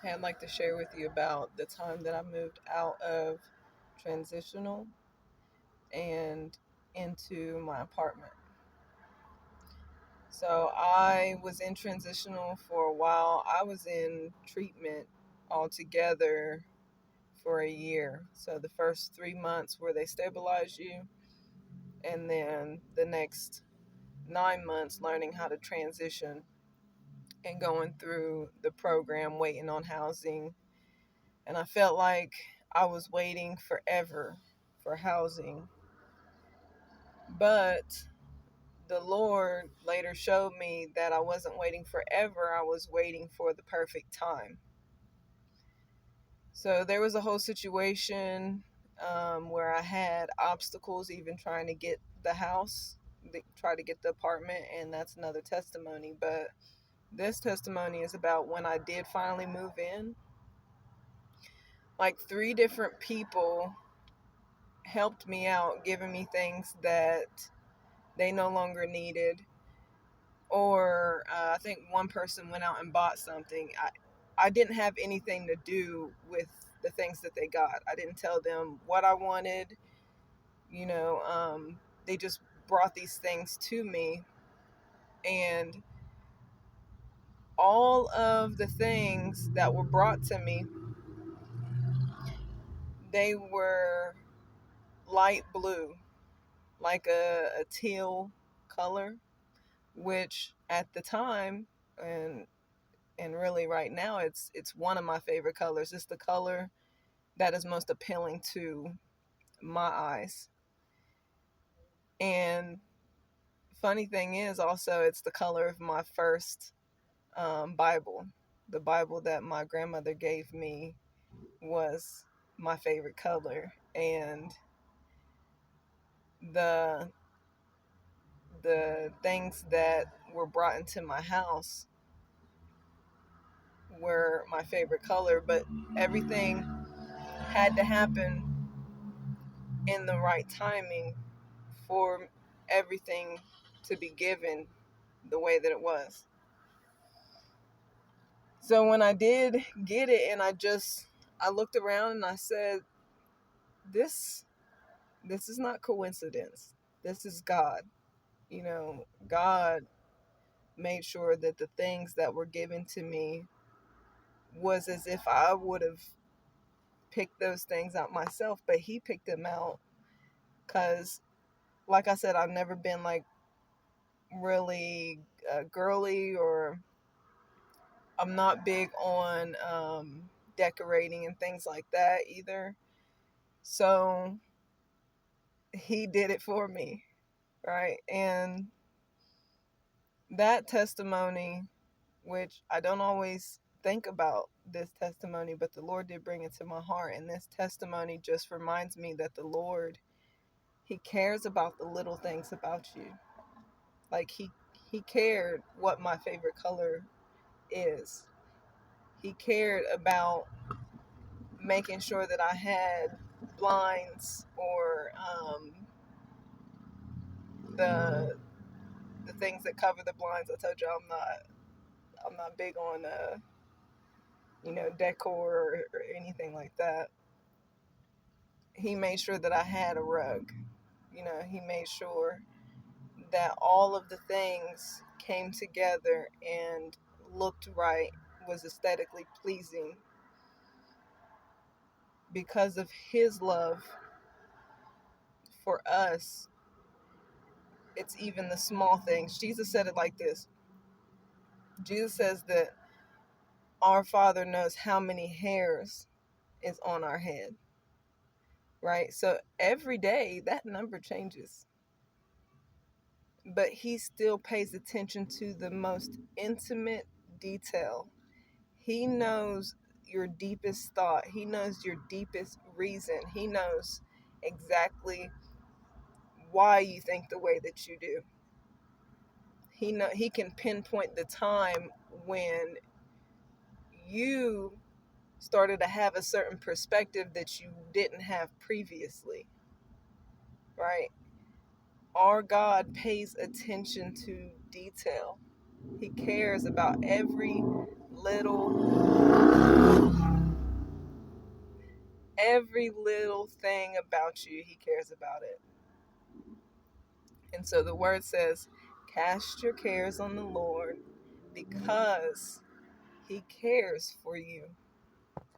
I'd like to share with you about the time that I moved out of transitional and into my apartment. So I was in transitional for a while. I was in treatment altogether for a year. So the first 3 months where they stabilize you, and then the next 9 months learning how to transition and going through the program, waiting on housing. And I felt like I was waiting forever for housing. But the Lord later showed me that I wasn't waiting forever, I was waiting for the perfect time. So there was a whole situation where I had obstacles even trying to get the house, try to get the apartment, and that's another testimony. But this testimony is about when I did finally move in. Like 3 different people helped me out, giving me things that they no longer needed. Or I think one person went out and bought something. I didn't have anything to do with the things that they got. I didn't tell them what I wanted. You know, they just brought these things to me. And all of the things that were brought to me, they were light blue, like a teal color, which at the time and really right now it's one of my favorite colors. It's the color that is most appealing to my eyes. And funny thing is also it's the color of my first Bible. The Bible that my grandmother gave me was my favorite color. And the the things that were brought into my house were my favorite color, but everything had to happen in the right timing for everything to be given the way that it was. So when I did get it, and I looked around and I said, this is not coincidence. This is God. You know, God made sure that the things that were given to me was as if I would have picked those things out myself, but he picked them out because, like I said, I've never been like really girly, or I'm not big on decorating and things like that either. So he did it for me, right? And that testimony, which I don't always think about this testimony, but the Lord did bring it to my heart. And this testimony just reminds me that the Lord, he cares about the little things about you. Like he cared what my favorite color is. He cared about making sure that I had blinds, or the things that cover the blinds. I told you I'm not big on decor, or anything like that. He made sure that I had a rug. He made sure that all of the things came together and looked right, was aesthetically pleasing, because of his love for us. It's even the small things. Jesus said it like this. Jesus says that our Father knows how many hairs is on our head, right? So every day that number changes, but he still pays attention to the most intimate detail. He knows your deepest thought. He knows your deepest reason. He knows exactly why you think the way that you do. He can pinpoint the time when you started to have a certain perspective that you didn't have previously, right? Our God pays attention to detail. He cares about every little Every little thing about you, he cares about it. And so the word says, cast your cares on the Lord because he cares for you.